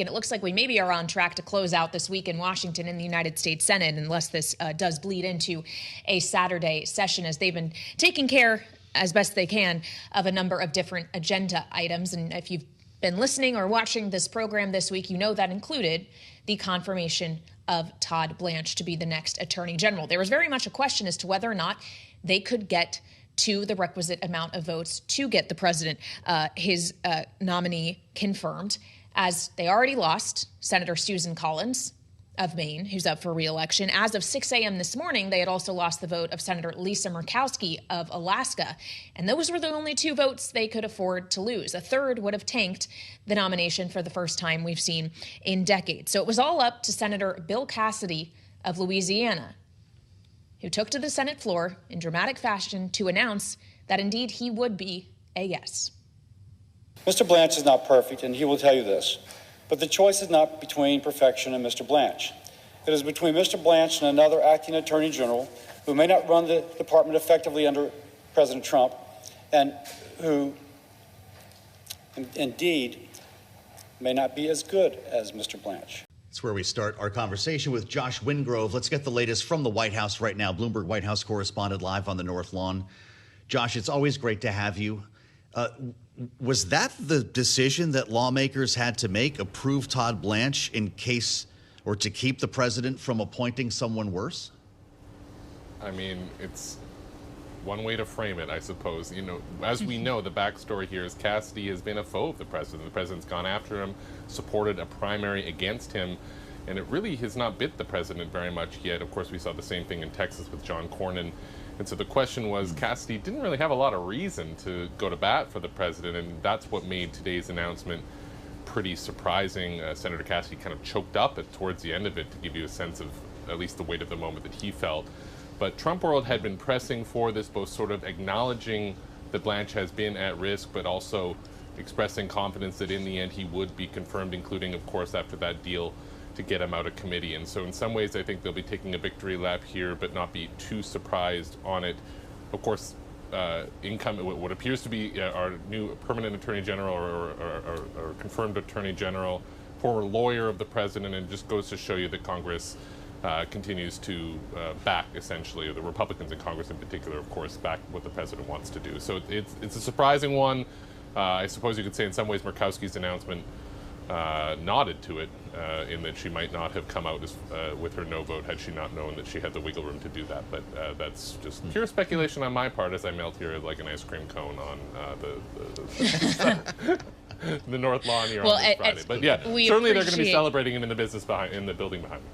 And it looks like we maybe are on track to close out this week in Washington in the United States Senate, unless this does bleed into a Saturday session, as they've been taking care, as best they can, of a number of different agenda items. And if you've been listening or watching this program this week, you know that included the confirmation of Todd Blanche to be the next Attorney General. There was very much a question as to whether or not they could get to the requisite amount of votes to get the president, his nominee, confirmed, as they already lost Senator Susan Collins of Maine, who's up for re-election. As of 6 a.m. this morning, they had also lost the vote of Senator Lisa Murkowski of Alaska. And those were the only two votes they could afford to lose. A third would have tanked the nomination for the first time we've seen in decades. So it was all up to Senator Bill Cassidy of Louisiana, who took to the Senate floor in dramatic fashion to announce that indeed he would be a yes. Mr. Blanche is not perfect, and he will tell you this. But the choice is not between perfection and Mr. Blanche. It is between Mr. Blanche and another acting Attorney General who may not run the department effectively under President Trump, and who indeed may not be as good as Mr. Blanche. It's where we start our conversation with Josh Wingrove. Let's get the latest from the White House right now. Bloomberg White House correspondent live on the North Lawn. Josh, it's always great to have you. Was that the decision that lawmakers had to make, approve Todd Blanche in case, or to keep the president from appointing someone worse? I mean, it's one way to frame it, I suppose. You know, as we know, the backstory here is Cassidy has been a foe of the president. The president's gone after him, supported a primary against him, and it really has not bit the president very much yet. Of course, we saw the same thing in Texas with John Cornyn. And so the question was, Cassidy didn't really have a lot of reason to go to bat for the president, and that's what made today's announcement pretty surprising. Senator Cassidy kind of choked up towards the end of it to give you a sense of at least the weight of the moment that he felt. But Trump world had been pressing for this, both sort of acknowledging that Blanche has been at risk, but also expressing confidence that in the end he would be confirmed, including, of course, after that deal to get him out of committee. And so in some ways, I think they'll be taking a victory lap here, but not be too surprised on it. Of course, what appears to be our new permanent Attorney General or confirmed Attorney General, former lawyer of the president, and just goes to show you that Congress continues to back, essentially, or the Republicans in Congress in particular, of course, back what the president wants to do. So it's a surprising one. I suppose you could say in some ways Murkowski's announcement nodded to it, in that she might not have come out with her no vote had she not known that she had the wiggle room to do that. But that's just pure speculation on my part as I melt here like an ice cream cone on the North Lawn here on this Friday. But yeah, certainly they're going to be celebrating him in the building behind me.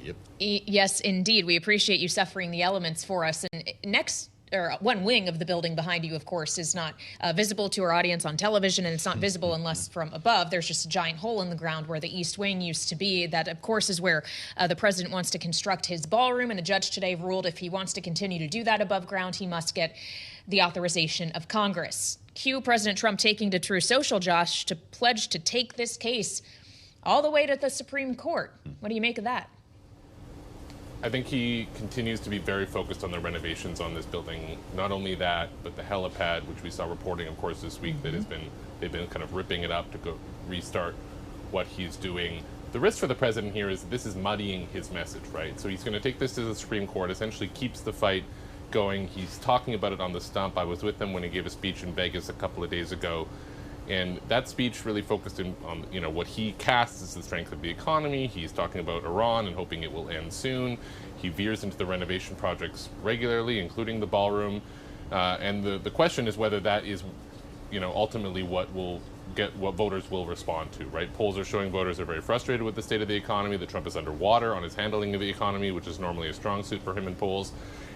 Yep. Yes, indeed. We appreciate you suffering the elements for us. And one wing of the building behind you, of course, is not visible to our audience on television, and it's not visible unless from above. There's just a giant hole in the ground where the East Wing used to be. That, of course, is where the president wants to construct his ballroom, and a judge today ruled if he wants to continue to do that above ground, he must get the authorization of Congress. Cue President Trump taking to Truth Social, Josh, to pledge to take this case all the way to the Supreme Court. What do you make of that? I think he continues to be very focused on the renovations on this building. Not only that, but the helipad, which we saw reporting, of course, this week, that they've been kind of ripping it up to go restart what he's doing. The risk for the president here is this is muddying his message, right? So he's going to take this to the Supreme Court, essentially keeps the fight going. He's talking about it on the stump. I was with him when he gave a speech in Vegas a couple of days ago. And that speech really focused on what he casts as the strength of the economy. He's talking about Iran and hoping it will end soon. He veers into the renovation projects regularly, including the ballroom. And the question is whether that is, ultimately what voters will respond to, right? Polls are showing voters are very frustrated with the state of the economy, that Trump is underwater on his handling of the economy, which is normally a strong suit for him in polls,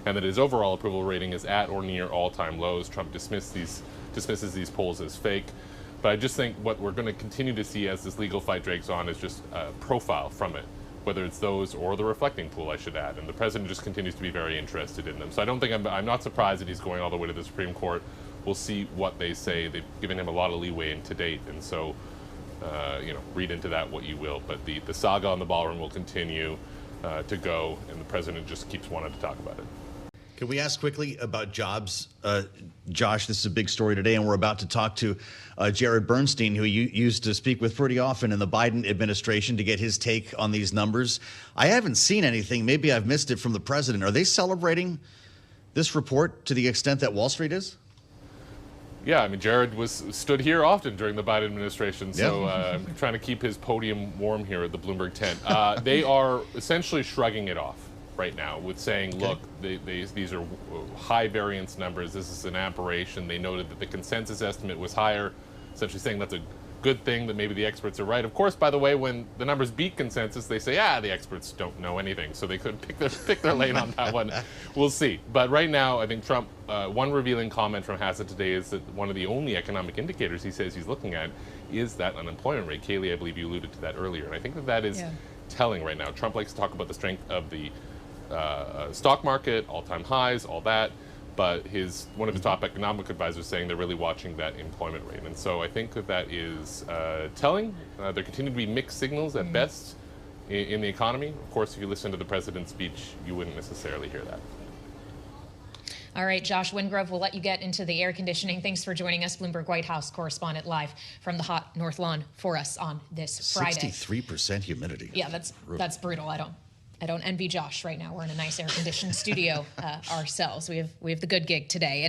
and that his overall approval rating is at or near all-time lows. Trump dismisses these polls as fake. But I just think what we're going to continue to see as this legal fight drags on is just a profile from it, whether it's those or the reflecting pool, I should add. And the president just continues to be very interested in them. So I don't think I'm not surprised that he's going all the way to the Supreme Court. We'll see what they say. They've given him a lot of leeway to date, and so read into that what you will. But the saga on the ballroom will continue to go, and the president just keeps wanting to talk about it. Can we ask quickly about jobs? Josh, this is a big story today, and we're about to talk to Jared Bernstein, who you used to speak with pretty often in the Biden administration, to get his take on these numbers. I haven't seen anything. Maybe I've missed it from the president. Are they celebrating this report to the extent that Wall Street is? Yeah, I mean, Jared stood here often during the Biden administration, so I'm trying to keep his podium warm here at the Bloomberg tent. They are essentially shrugging it off right now with saying, look, these are high variance numbers. This is an aberration. They noted that the consensus estimate was higher, essentially saying that's a good thing, that maybe the experts are right. Of course, by the way, when the numbers beat consensus, they say, the experts don't know anything, so they couldn't pick their lane on that one. We'll see. But right now, I think Trump, one revealing comment from Hassett today is that one of the only economic indicators he says he's looking at is that unemployment rate. Kaylee, I believe you alluded to that earlier, and I think that is telling right now. Trump likes to talk about the strength of the stock market, all-time highs, all that. But one of his top economic advisors saying they're really watching that employment rate. And so I think that is telling. There continue to be mixed signals at best in the economy. Of course, if you listen to the president's speech, you wouldn't necessarily hear that. All right, Josh Wingrove, we'll let you get into the air conditioning. Thanks for joining us, Bloomberg White House correspondent, live from the hot North Lawn for us on this Friday. 63% humidity. Yeah, that's brutal. I don't envy Josh right now. We're in a nice air-conditioned studio ourselves. We have the good gig today.